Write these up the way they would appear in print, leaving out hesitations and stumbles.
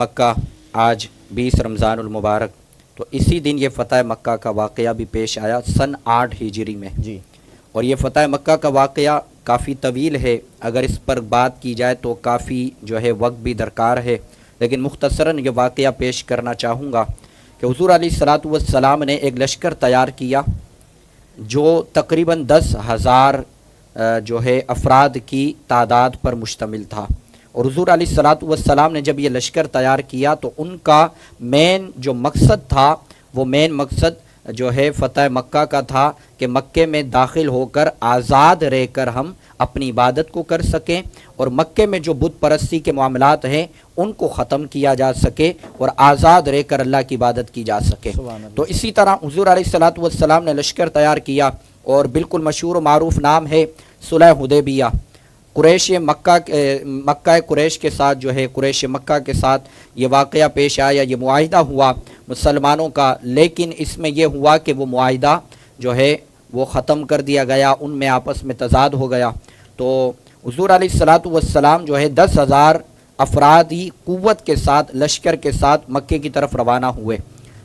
مکہ آج 20 رمضان المبارک، تو اسی دن یہ فتح مکہ کا واقعہ بھی پیش آیا سن 8 ہجری میں جی. اور یہ فتح مکہ کا واقعہ کافی طویل ہے، اگر اس پر بات کی جائے تو کافی جو ہے وقت بھی درکار ہے، لیکن مختصراً یہ واقعہ پیش کرنا چاہوں گا کہ حضور علیہ الصلاۃ والسلام نے ایک لشکر تیار کیا جو تقریباً 10,000 جو ہے افراد کی تعداد پر مشتمل تھا، اور حضور علیہ الصلاۃ والسلام نے جب یہ لشکر تیار کیا تو ان کا مین جو مقصد تھا وہ مین مقصد جو ہے فتح مکہ کا تھا کہ مکے میں داخل ہو کر آزاد رہ کر ہم اپنی عبادت کو کر سکیں، اور مکے میں جو بت پرستی کے معاملات ہیں ان کو ختم کیا جا سکے اور آزاد رہ کر اللہ کی عبادت کی جا سکے۔ تو اسی طرح حضور علیہ الصلاۃ والسلام نے لشکر تیار کیا، اور بالکل مشہور و معروف نام ہے صلح حدیبیہ۔ قریش مکہ قریش کے ساتھ جو ہے قریش مکہ کے ساتھ یہ واقعہ پیش آیا، یہ معاہدہ ہوا مسلمانوں کا، لیکن اس میں یہ ہوا کہ وہ معاہدہ جو ہے وہ ختم کر دیا گیا، ان میں آپس میں تضاد ہو گیا۔ تو حضور علیہ الصلاۃ والسلام جو ہے 10,000 افرادی قوت کے ساتھ لشکر کے ساتھ مکے کی طرف روانہ ہوئے۔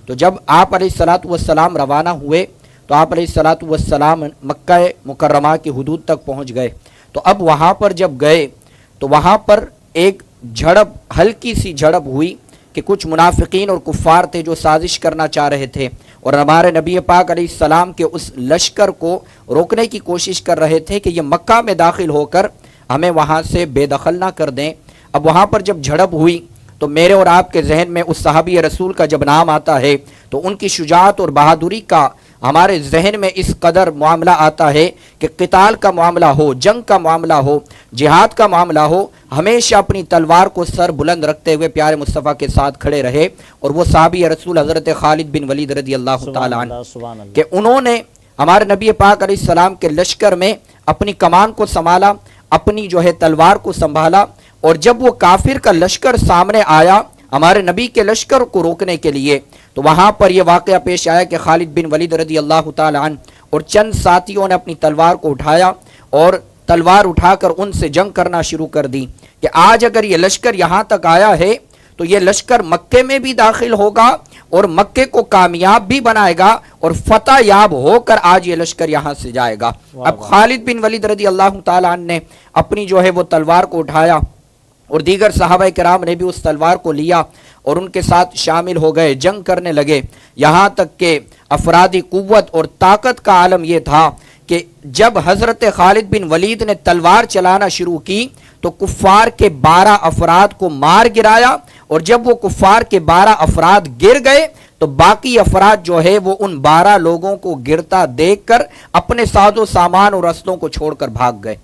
تو جب آپ علیہ الصلاۃ والسلام روانہ ہوئے تو آپ علیہ الصلاۃ والسلام مکہ مکرمہ کی حدود تک پہنچ گئے۔ تو اب وہاں پر جب گئے تو وہاں پر ایک جھڑپ، ہلکی سی جھڑپ ہوئی کہ کچھ منافقین اور کفار تھے جو سازش کرنا چاہ رہے تھے، اور ہمارے نبی پاک علیہ السلام کے اس لشکر کو روکنے کی کوشش کر رہے تھے کہ یہ مکہ میں داخل ہو کر ہمیں وہاں سے بے دخل نہ کر دیں۔ اب وہاں پر جب جھڑپ ہوئی تو میرے اور آپ کے ذہن میں اس صحابی رسول کا جب نام آتا ہے تو ان کی شجاعت اور بہادری کا ہمارے ذہن میں اس قدر معاملہ آتا ہے کہ قتال کا معاملہ ہو، جنگ کا معاملہ ہو، جہاد کا معاملہ ہو، ہمیشہ اپنی تلوار کو سر بلند رکھتے ہوئے پیارے مصطفیٰ کے ساتھ کھڑے رہے، اور وہ صحابی رسول حضرت خالد بن ولید رضی اللہ تعالیٰ عنہ کہ انہوں نے ہمارے نبی پاک علیہ السلام کے لشکر میں اپنی کمان کو سنبھالا، اپنی جو ہے تلوار کو سنبھالا، اور جب وہ کافر کا لشکر سامنے آیا ہمارے نبی کے لشکر کو روکنے کے لیے، تو وہاں پر یہ واقعہ پیش آیا کہ خالد بن ولید رضی اللہ تعالی عنہ اور چند ساتھیوں نے اپنی تلوار کو اٹھایا اور تلوار اٹھا کر ان سے جنگ کرنا شروع کر دی کہ آج اگر یہ لشکر یہاں تک آیا ہے تو یہ لشکر مکے میں بھی داخل ہوگا اور مکے کو کامیاب بھی بنائے گا، اور فتح یاب ہو کر آج یہ لشکر یہاں سے جائے گا۔ اب خالد بن ولید رضی اللہ تعالی عنہ نے اپنی جو ہے وہ تلوار کو اٹھایا، اور دیگر صحابہ کرام نے بھی اس تلوار کو لیا اور ان کے ساتھ شامل ہو گئے، جنگ کرنے لگے، یہاں تک کہ افرادی قوت اور طاقت کا عالم یہ تھا کہ جب حضرت خالد بن ولید نے تلوار چلانا شروع کی تو کفار کے 12 افراد کو مار گرایا، اور جب وہ کفار کے 12 افراد گر گئے تو باقی افراد جو ہے وہ ان 12 لوگوں کو گرتا دیکھ کر اپنے ساز و سامان اور اسلحوں کو چھوڑ کر بھاگ گئے۔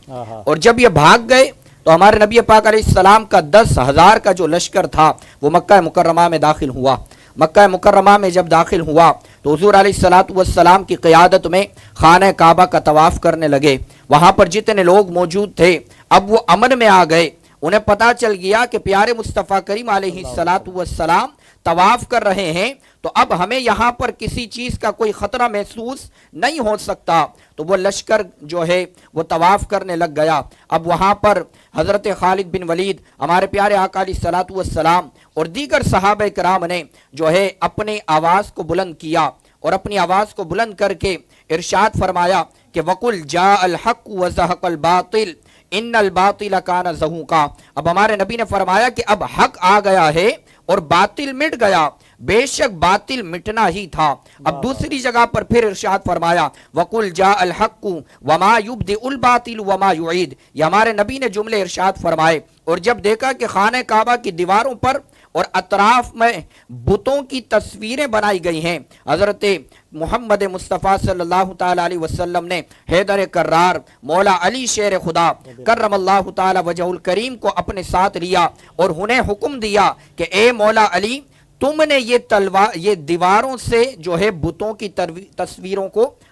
اور جب یہ بھاگ گئے تو ہمارے نبی پاک علیہ السلام کا 10,000 کا جو لشکر تھا وہ مکہ مکرمہ میں داخل ہوا۔ مکہ مکرمہ میں جب داخل ہوا تو حضور علیہ الصلاۃ والسلام کی قیادت میں خانہ کعبہ کا طواف کرنے لگے۔ وہاں پر جتنے لوگ موجود تھے اب وہ امن میں آ گئے، انہیں پتا چل گیا کہ پیارے مصطفیٰ کریم علیہ الصلاۃ والسلام طواف کر رہے ہیں، تو اب ہمیں یہاں پر کسی چیز کا کوئی خطرہ محسوس نہیں ہو سکتا۔ تو وہ لشکر جو ہے وہ طواف کرنے لگ گیا۔ اب وہاں پر حضرت خالد بن ولید، ہمارے پیارے آقا علیہ الصلاۃ والسلام اور دیگر صحابہ کرام نے جو ہے اپنی آواز کو بلند کیا، اور اپنی آواز کو بلند کر کے ارشاد فرمایا کہ وَقُلْ جَاءَ الْحَقُّ وَزَهَقَ الْبَاطِلُ ان الباطل کان زہوقا۔ اب ہمارے نبی نے فرمایا کہ اب حق آ گیا ہے اور باطل مٹ گیا، بے شک باطل مٹنا ہی تھا۔ اب دوسری جگہ پر پھر ارشاد فرمایا وَقُلْ جَاءَ الْحَقُّ وَمَا يُبْدِئُ الْبَاطِلُ وَمَا يُعِيدُ۔ یہ ہمارے نبی نے جملے ارشاد فرمائے، اور جب دیکھا کہ خانہ کعبہ کی دیواروں پر اور اطراف میں بتوں کی تصویریں بنائی گئی ہیں، حضرت محمد مصطفیٰ صلی اللہ تعالی علیہ وسلم نے حیدر کرار، مولا علی شیر خدا کرم اللہ تعالی وجہ الکریم کو اپنے ساتھ لیا اور انہیں حکم دیا کہ اے مولا علی، تم نے یہ دیواروں سے جو ہے بتوں کی تصویروں کو